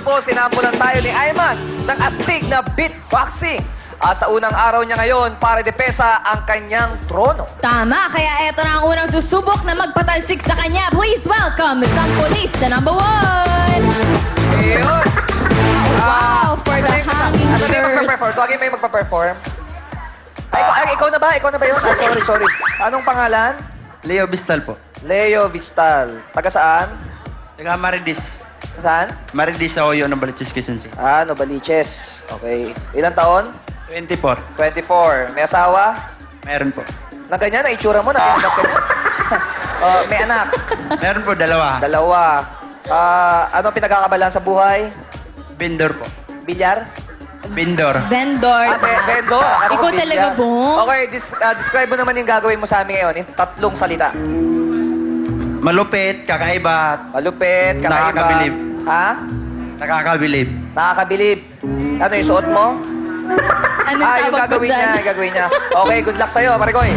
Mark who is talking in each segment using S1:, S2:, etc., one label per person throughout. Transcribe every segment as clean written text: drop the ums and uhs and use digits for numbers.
S1: po, sinampulan tayo ni Ayman ng astig na beatboxing. At sa unang araw niya ngayon, para depesa ang kanyang trono.
S2: Tama, kaya eto na ang unang susubok na magpatalsik sa kanya. Please welcome, Sampolista number 1!
S1: Ayun!
S2: Wow, for the hanging
S1: Ano na yung
S2: birds.
S1: magpa-perform? Tuwagin mo yung magpa-perform. Ikaw na ba? Ikaw na ba yun? Sorry. Anong pangalan?
S3: Leo Bistal po.
S1: Leo Vistal. Taga saan?
S3: Taga Maridis.
S1: Saan?
S3: Maridis sa Oyo ng Baliches, Quezon City.
S1: Novaliches. Okay. Ilang taon?
S3: 24.
S1: 24. May asawa?
S3: Meron po.
S1: Na ganyan, ang itsura mo, nakinagap ka niya. May anak?
S3: Meron po, dalawa.
S1: Dalawa. Anong pinagkakabalan sa buhay?
S3: Vendor po.
S1: Bilyar?
S3: Vendor.
S2: Vendor.
S1: Vendor? Akala ko
S2: Ikaw
S1: bilyar.
S2: talaga, Bong?
S1: Okay, describe mo naman yung gagawin mo sa amin ngayon in 3 salita.
S3: Malupit, kakaiba,
S1: Malupit, kakaiba.
S3: Nakakabilib.
S1: Ha?
S3: nakakabilib.
S1: Nakakabilib. Ano yung suot mo?
S2: Anong
S1: Yung
S2: tawag mo
S1: gagawin
S2: dyan?
S1: niya, yung gagawin niya. Okay, good luck sa'yo, Maricoy.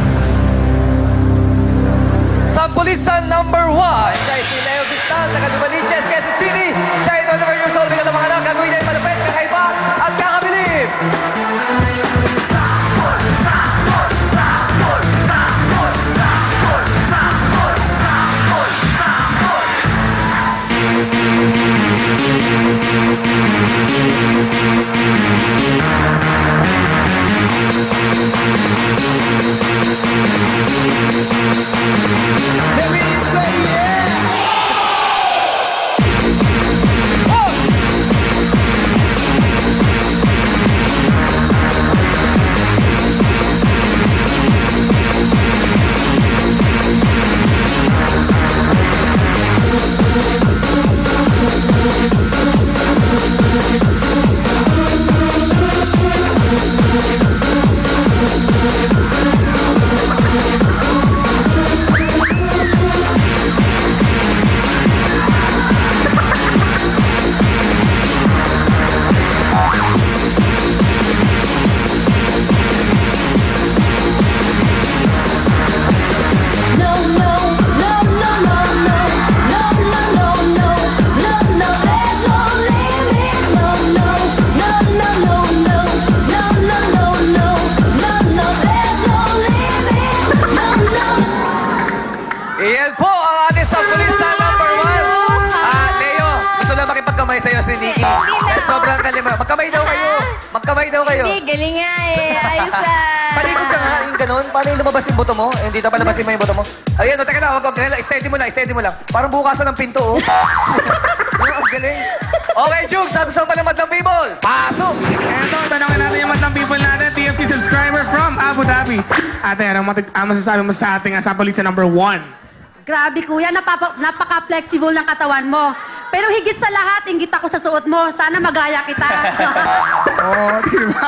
S1: Sampulisan number 1. Siya ay si Leo Vistal, taga Novaliches, Quezon City. Siya ay 24 years old, bilang mga anak. Gagawin niya yung malupit, kakaiba, at kakabilib. Iyan po ang ating sampulisan number 1. Leo, gusto lang makipagkamay sa'yo si Nikki. Eh, sobrang kalima. Magkamay daw kayo. Magkamay daw kayo.
S2: Hindi, galing nga eh. Ayos ah.
S1: Palikod ka nga, yung ganun. Paano yung lumabas yung buto mo? Eh, hindi na palabasin mo yung buto mo. Ayun, teka lang, huwag. Steady mo lang. Parang bukasan ng pinto, oh. Ang galing. Okay, Jugs, gusto mo palamad ng people? Pasok!
S4: Eto, tanongin natin yung matang people natin. TFC subscriber from Abu Dhabi. Ate, ano masasabi mo sa ating sampulisan number 1?
S5: Grabe kuya, napaka-flexible ng katawan mo. Pero higit sa lahat, inggit ako sa suot mo. Sana magaya kita.
S4: Oh, di ba?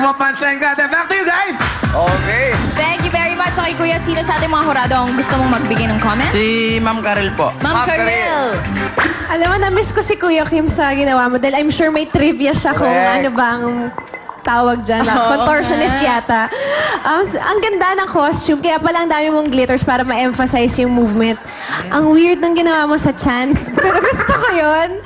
S4: Mapansyahin ka. Back to you guys!
S1: Okay.
S2: Thank you very much. Okay, Kuya, sino sa ating mga hurado ang gusto mong magbigay ng comment?
S3: Si Ma'am Karel po.
S2: Ma'am
S1: Ma'am
S2: Karel.
S6: Alam mo, na-miss ko si Kuya Kim sa ginawa mo dahil I'm sure may trivia siya kung
S1: Correct.
S6: ano bang tawag dyan.
S2: Oo
S6: Contortionist
S2: nga.
S6: yata. Ang ganda ng costume, kaya pala ang dami mong glitters para ma-emphasize yung movement. Ang weird ng ginawa mo sa chan. Pero gusto ko yun.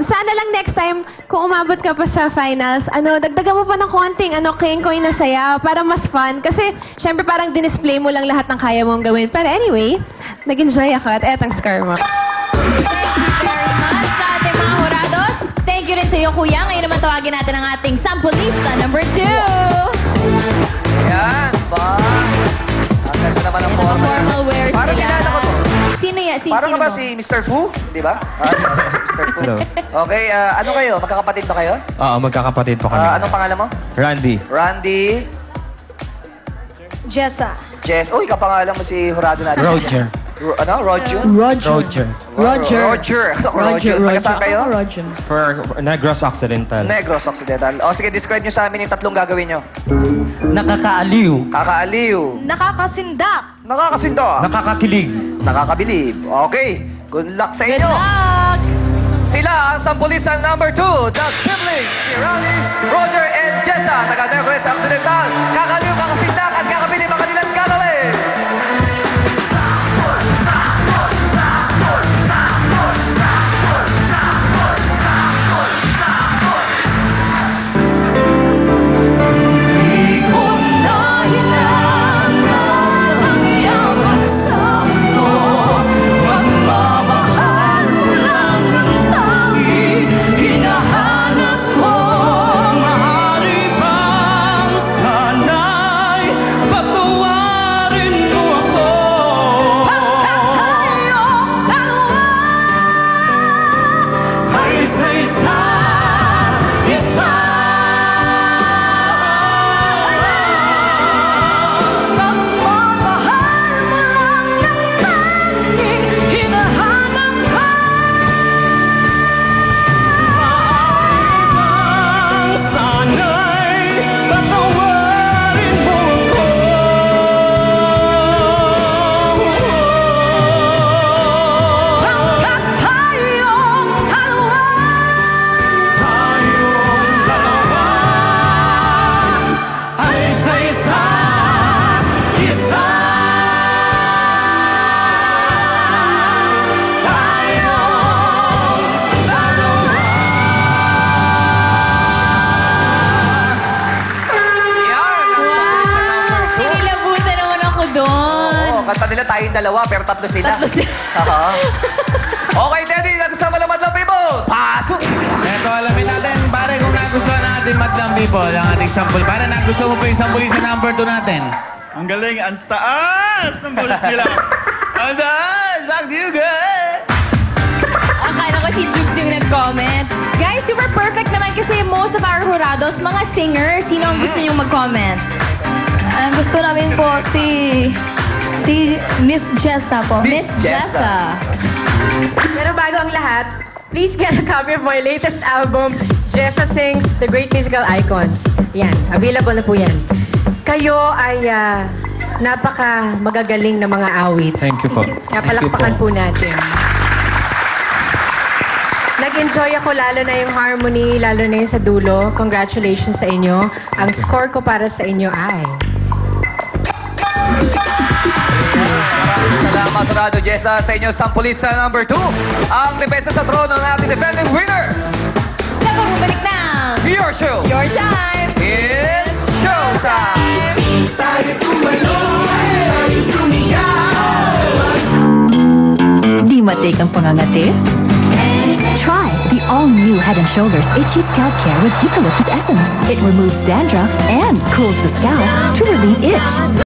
S6: Sana lang next time, kung umabot ka pa sa finals, dagdagan mo pa ng konting, keng-koy na saya para mas fun. Kasi, syempre parang dinisplay mo lang lahat ng kaya mong gawin. Pero anyway, nag-enjoy ako at etang scar mo.
S2: Thank you very much sa ating mga hurados. Thank you rin sa iyo, Kuya. Ngayon naman tawagin natin ang ating sampolista number 2.
S1: Yan, ba? Ang ganda naman ang forma.
S2: Formal wear
S1: Parang
S2: sila.
S1: kilala ko to.
S2: Sino yan?
S1: Parang
S2: Sino
S1: ka ba
S2: mo?
S1: si Mr. Fu? Di ba? Si Mr. Fu.
S7: Hello.
S1: Okay, ano kayo? Magkakapatid ba kayo?
S7: Oo, magkakapatid po kami.
S1: Anong pangalan mo?
S7: Randy.
S1: Randy.
S5: Jessa.
S1: Jess. Uy, kapangalan mo si Jurado natin.
S7: Roger.
S1: Roger?
S7: Roger.
S1: Roger. Taga saan kayo?
S2: Roger.
S7: For Negros Occidental.
S1: Negros Occidental. O sige, describe nyo sa amin yung 3 gagawin nyo.
S7: Nakakaaliw.
S1: Kakaaliw.
S5: Nakakasindak.
S1: Nakakasinda.
S7: Nakakakilig.
S1: Nakakabilib. Okay. Good luck sa
S2: Good
S1: inyo.
S2: luck!
S1: Sila ang sampulisan number 2, the siblings, si Randy, Roger, and Jessa, taga Negros Occidental. Kakaliw, kakasindak, at kakabilib ang kanilang gagawin. tayong dalawa, pero tatlo sila.
S2: Tatlo sila.
S1: Oo. Okay, Teddy, nagustuhan mo lang Madlang People. Pasok!
S8: Ito, alamin natin, pare, kung nagustuhan natin Madlang People, ang ating sample. Pare, nagustuhan mo pa yung sample sa number 2 natin?
S3: Ang galing, ang taas ng bolas nila. Ang taas! Back to you, guys!
S2: Akala ko si Jukes yung nag-comment. Guys, super perfect naman kasi most of our jurados, mga singers. Sino ang gusto niyong mag-comment?
S9: Ang gusto namin po si Miss Jessa po.
S1: Miss Jessa.
S9: Pero bago ang lahat, please get a copy of my latest album, Jessa Sings The Great Musical Icons. Yan, available na po yan. Kayo ay napaka magagaling na mga awit.
S7: Thank you po.
S9: Kaya palakpakan po natin. Nag-enjoy ako lalo na yung harmony, lalo na yung sa dulo. Congratulations sa inyo. Ang score ko para sa inyo ay...
S1: Maraming salamat, Rado Jessa, sa inyo sampulista number 2. Ang depensa sa trono ng ating defending winner.
S2: Sa pagbabalik ng
S1: Your show.
S2: Your Time!
S1: It's showtime!
S10: Di matake ang pangangati? Try the all-new Head & Shoulders Itchy Scalp Care with Eucalyptus Essence. It removes dandruff and cools the scalp to relieve itch.